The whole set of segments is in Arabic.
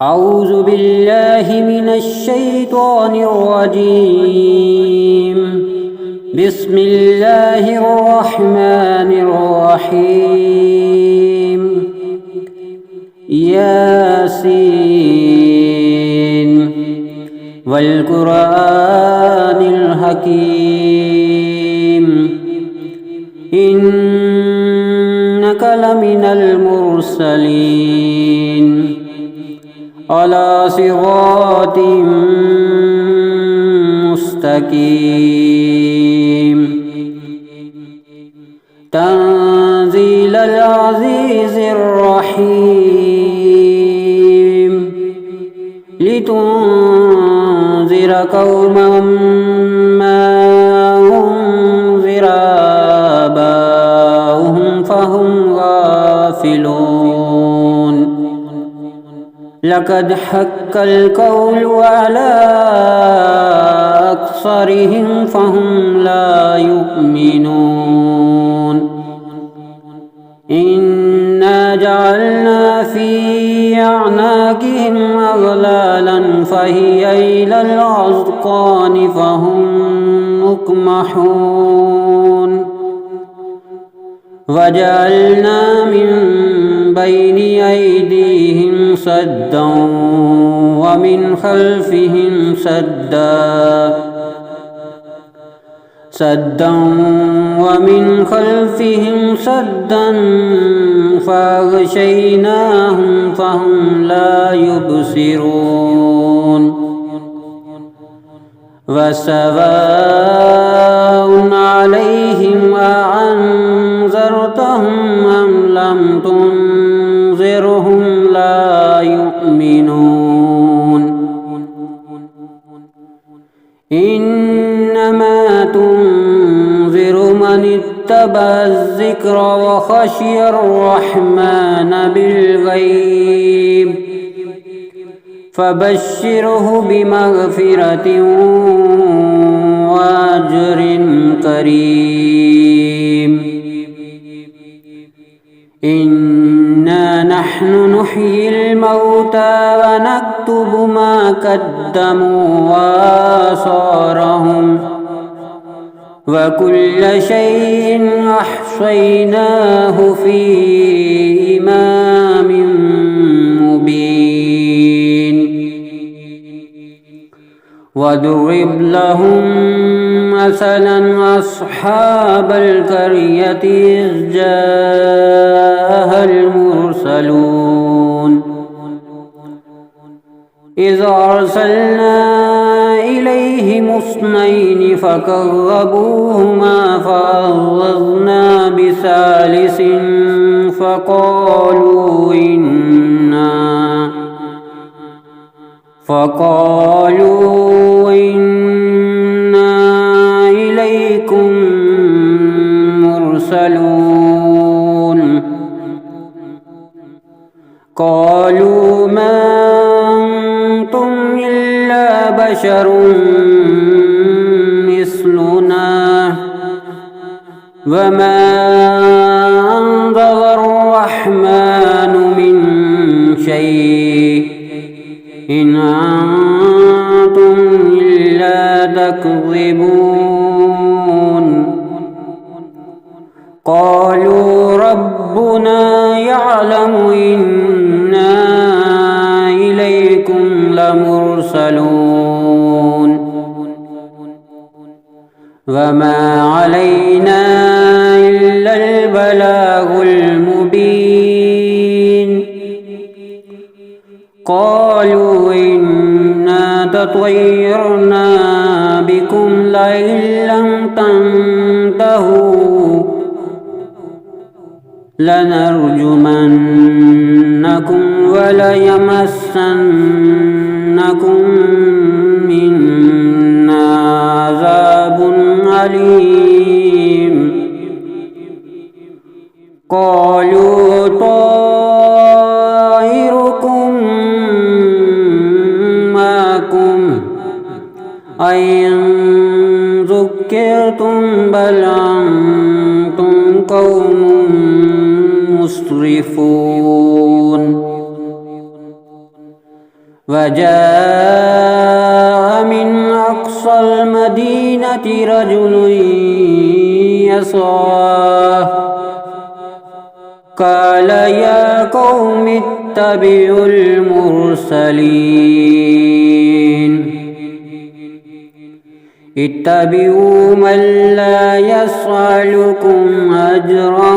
أعوذ بالله من الشيطان الرجيم. بسم الله الرحمن الرحيم. ياسين والقرآن الحكيم إنك لمن المرسلين على صراط مستقيم. تنزيل العزيز الرحيم لتنذر قوما ما أنذر آباؤهم فهم غافلون. لقد حق القول على أكثرهم فهم لا يؤمنون. إنا جعلنا في أعناقهم أغلالا فهي إلى الأذقان فهم مقمحون. وجعلنا من بين أيديهم سدا ومن خلفهم سدا فأغشيناهم فهم لا يبصرون. وسواء عليهم أأنذرتهم أم لم تنذرهم لا يؤمنون. إنما تنذر من اتبع الذكر وخشي الرحمن بالغيب فبشره بمغفرة وأجر كريم. إنا نحن نحيي الموتى ونكتب ما قدموا وآثارهم وكل شيء أحصيناه في إمام مبين. واضرب لهم مثلا أصحاب القرية إذ جاءها المرسلون إذ أرسلنا إليهم اثنين فكذبوهما فعززنا بثالث فقالوا إنا إليكم مرسلون. قالوا ما أنتم إلا بشر مثلنا وما أنزل الرحمن من شيء إن أنتم إلا تكذبون. قالوا ربنا يعلم إنا إليكم لمرسلون وما علينا إلا البلاغ المبين. قالوا إنا تطيرنا بكم لئن لم تنتهوا لنرجمنكم وليمسنكم منا عذاب أليم. قالوا طائركم معكم أئن ذكرتم بل أنتم قوم مسرفون. وجاء من أقصى المدينة رجل يسعى قال يا قوم اتبعوا المرسلين اتبعوا من لا يسألكم أجرا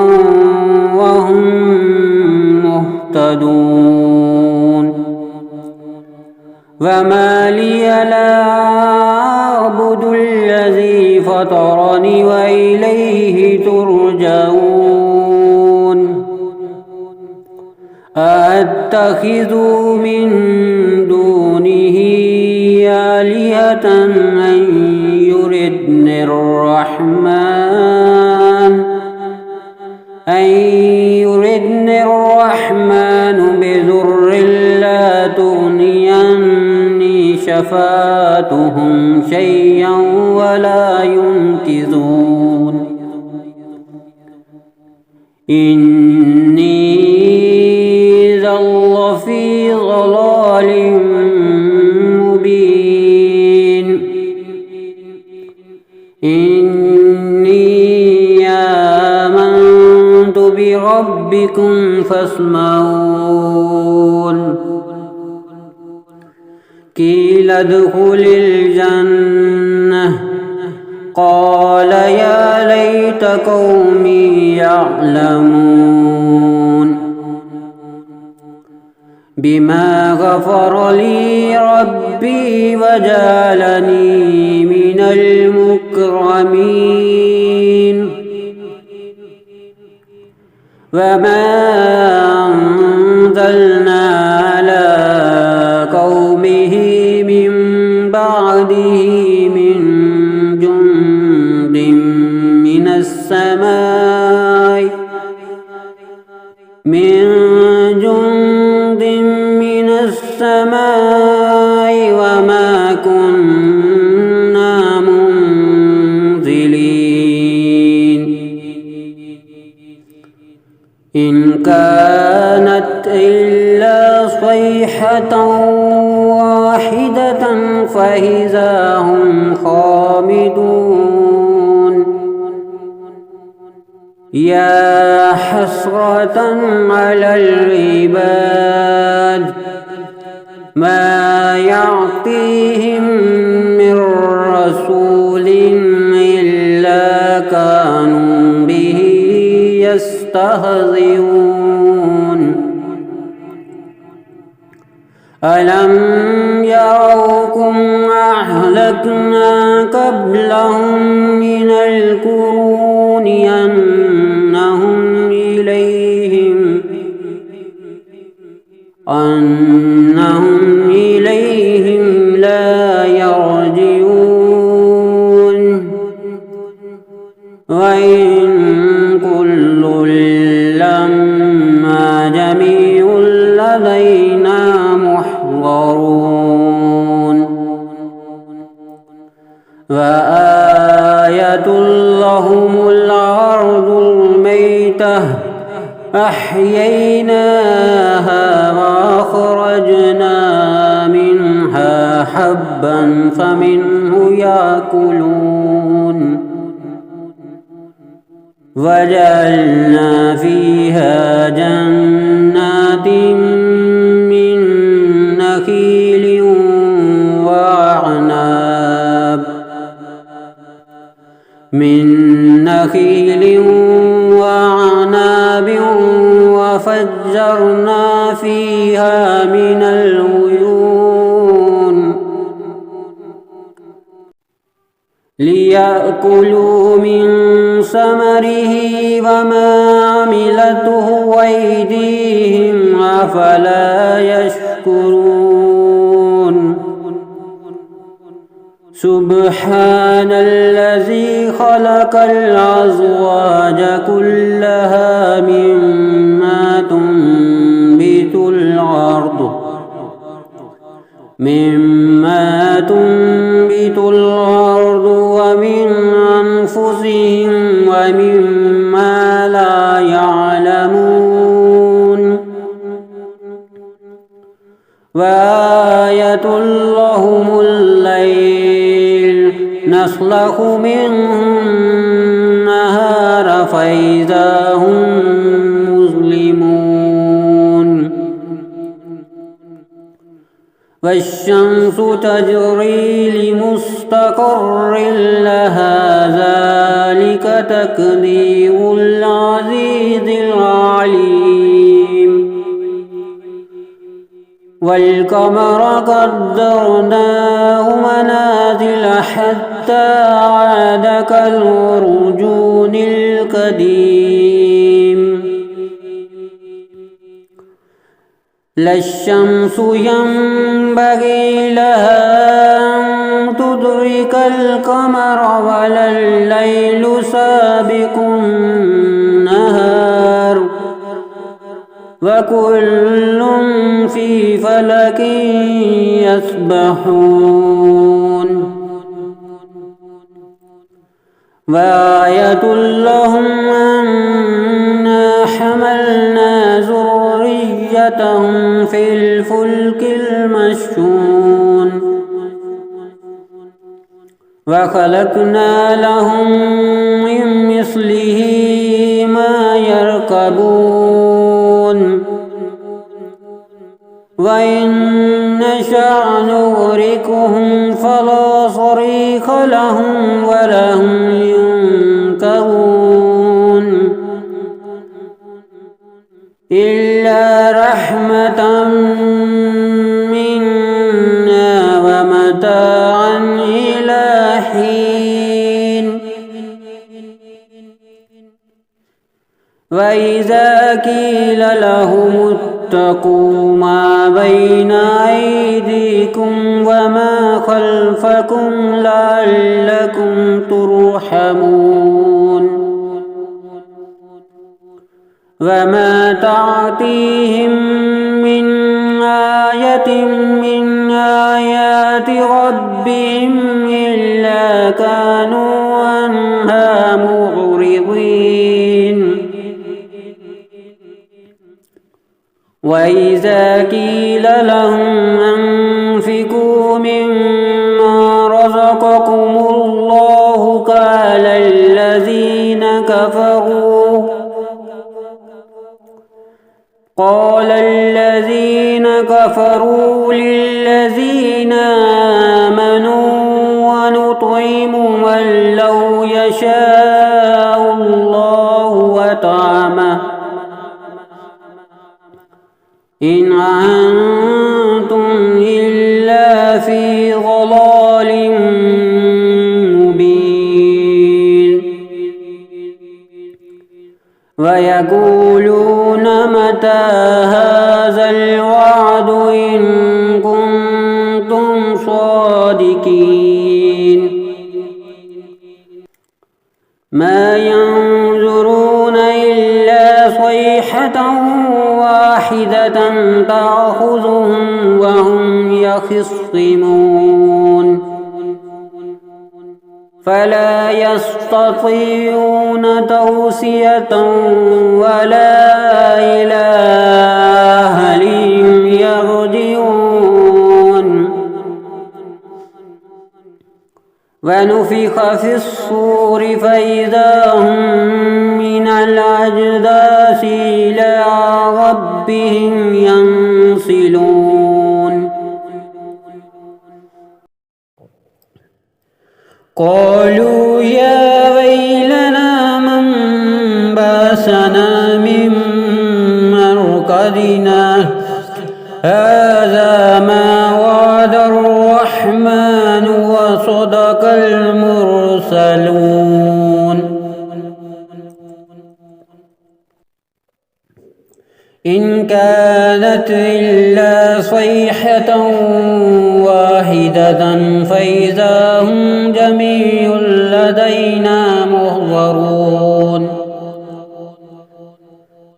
وهم مهتدون وما لي لا أعبد الذي فطرني وإليه ترجعون أأتخذ من دونه آلهة أن يردني الرحمن بضر لا تغني عني شفاعتهم شيئا ولا ينقذون إني إذا لفي ضلال مبين إني آمنت بربكم فاسمعون قيل ادخل الجنة قال يا ليت قومي يعلمون بما غفر لي ربي وجعلني من المكرمين وما أنزلنا على قومه من بعده من جند من السماء وما كنا منزلين إن كانت إلا صيحة واحدة فإذا هم خامدون يا حسرة على العباد ما يعطيهم من رسول إلا كانوا به يستهزئون ألم يروكم أهلكنا قبلهم من القرون أنهم إليهم لا يرجعون وإن كل لما جميع لدينا محضرون وآية لهم الأرض الميتة أحييناها وأخرجنا منها حبا فمنه يأكلون وجعلنا فيها جنات من نخيل وعناب وفجرنا فيها من العيون ليأكلوا من ثمره وما عملته أيديهم أفلا يشكرون سبحان الذي خلق الأزواج كلها مما تنبت الأرض ومن أنفسهم ومما لا يعلمون وآية لهم الليل نسلخ منه النهار فإذا هم مظلمون والشمس تجري لمستقر لها ذلك تقدير العزيز العليم والقمر قدرناه منازل حتى عاد كالعرجون القديم لا الشمس ينبغي لها أن تدرك القمر ولا الليل سابق النهار وكل في فلك يسبحون وآية لهم أنا حملنا ذريتهم في الفلك المشحون وخلقنا لهم من مثله ما يركبون وإن نشأ نغرقهم فلا صريخ لهم ولا هم ينقذون إلا رحمة منا ومتاعا إلى حين وإذا قيل لهم اتقوا ما بين أيديكم وما خلفكم لعلكم ترحمون وما تعطيهم من آية من آيات ربهم إلا كانوا عنها معرضين وإذا قيل لهم أنفقوا مما رزقكم الله قال الذين كفروا للذين آمنوا ونطعم من لو يشاء الله وطعمه إن أنتم إلا في ضلال مبين ويقولون متى هذا الوعد إن كنتم صادقين ما ينظرون إلا صيحة واحدة تأخذهم وهم يخصمون فلا يستطيعون توصية ولا إلى أهلهم يرجعون ونفخ في الصور فإذا هم من الأجداث إلى ربهم ينسلون قالوا يا ويلنا من بعثنا من مرقدنا هذا ما وعد الرحمن وصدق المرسلون إن كانت إلا صيحة واحدة فإذا هم جميع لدينا محضرون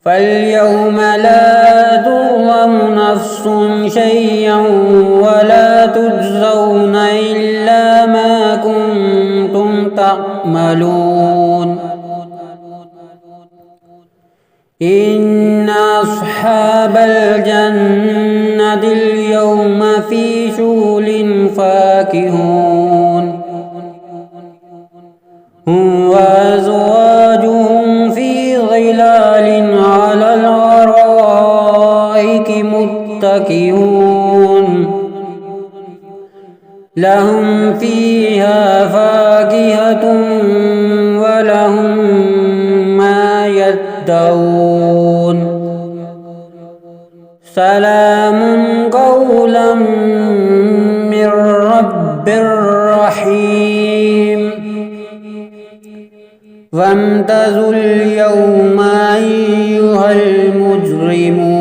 فاليوم لا تظلم نفس شيئا ولا تجزون إلا ما كنتم تعملون إن أصحاب الجنة اليوم في شغل فاكهون هم وأزواجهم في ظلال على الأرائك متكئون لهم فيها فاكهة ولهم ما يدعون سلام قولا من رب رحيم وامتازوا اليوم أيها المجرمون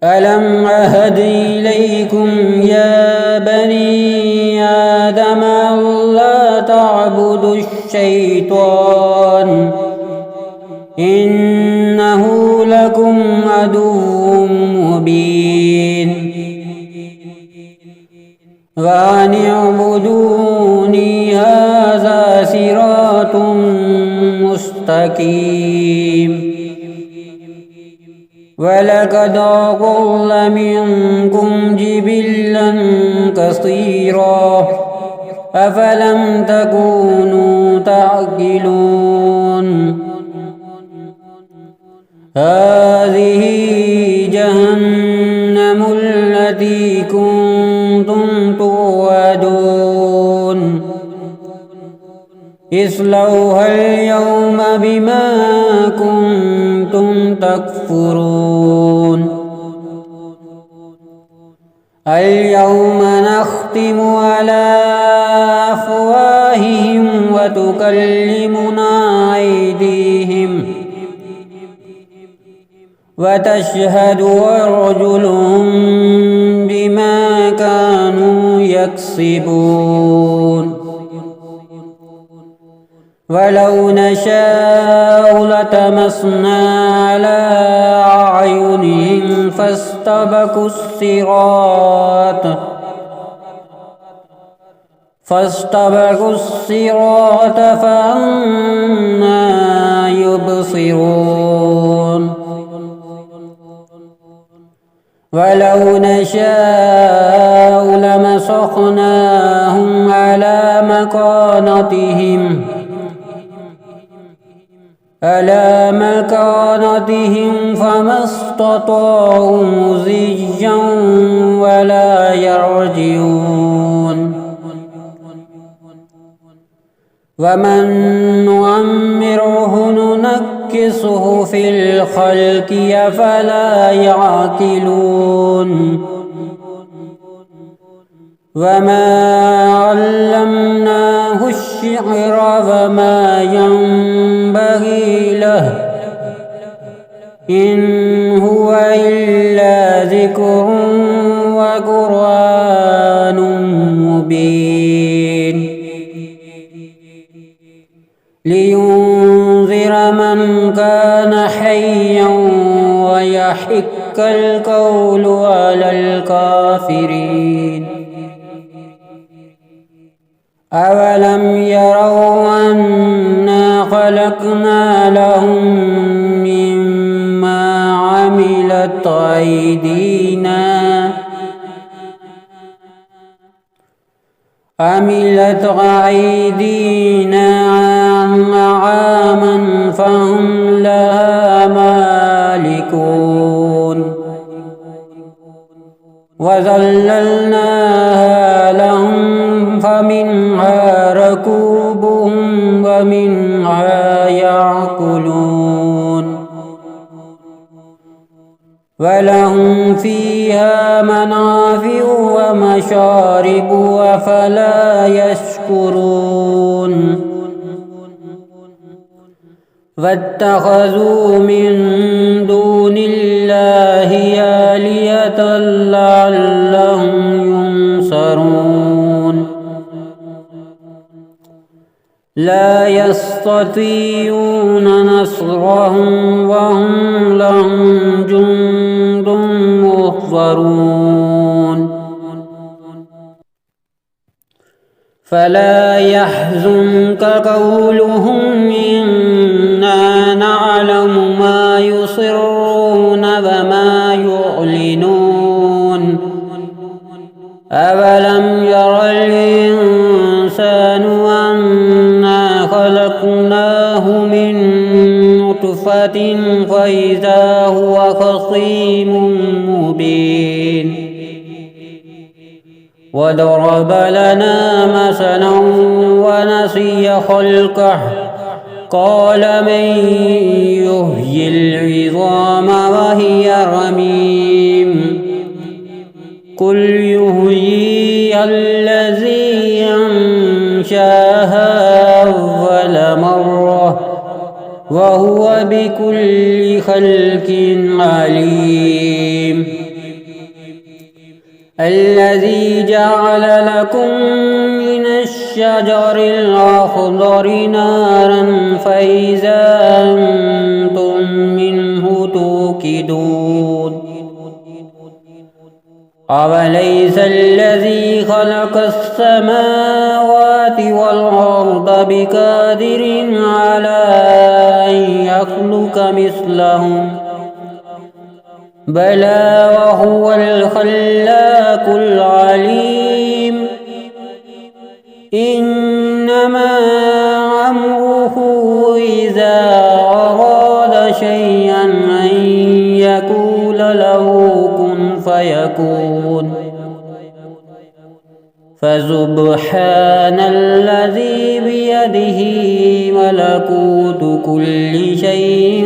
ألم أهد إليكم يا بني آدم ألا تعبدوا الشيطان إنه لكم عدو مبين وأن اعبدوني هذا صراط مستقيم ولقد أضل منكم جبلا كثيرا أفلم تكونوا تعقلون هذه جهنم التي كنتم توعدون اصلوها اليوم بما كنتم تكفرون اليوم نختم على أفواههم وتكلمنا أيديهم وتشهد أرجلهم بما كانوا يكسبون ولو نشاء لطمسنا على أعينهم فاستبقوا الصراط فأنى يبصرون ولو نشاء لمسخناهم على مكانتهم فما استطاعوا مضيا ولا يرجعون ومن نعمره ننكسه في الخلق أفلا يعقلون وما علمناه الشعر وما ينبغي له إن هو إلا ذكر وقرآن مبين لينذر من كان حيا ويحق القول على الكافرين أولم يروا أنا خلقنا لهم مما عملت أيدينا أنعاما فهم لها مالكون وذللناها لهم فمنها ركوبهم ومنها يأكلون ولهم فيها منافع ومشارب أفلا يشكرون واتخذوا من دون الله آلهة لعلهم ينصرون لا يستطيعون نصرهم وهم لهم جند محضرون فلا يحزنك قولهم إنا نعلم ما يصرون وما خصيم مبين وضرب لنا مثلا ونسي خلقه قال من يحيي العظام وهي رميم قل يحييها الذي أنشاها أول مرة وهو بكل خلق عليم الذي جعل لكم من الشجر الأخضر نارا فإذا أنتم منه توقدون أوليس الذي خلق السماوات والأرض بقادر على أن يخلق مثلهم بلى وهو الخلاق العليم إنما أمره إذا أراد شيئا أن يقول له كن فيكون فسبحان الذي بيده ملكوت كل شيء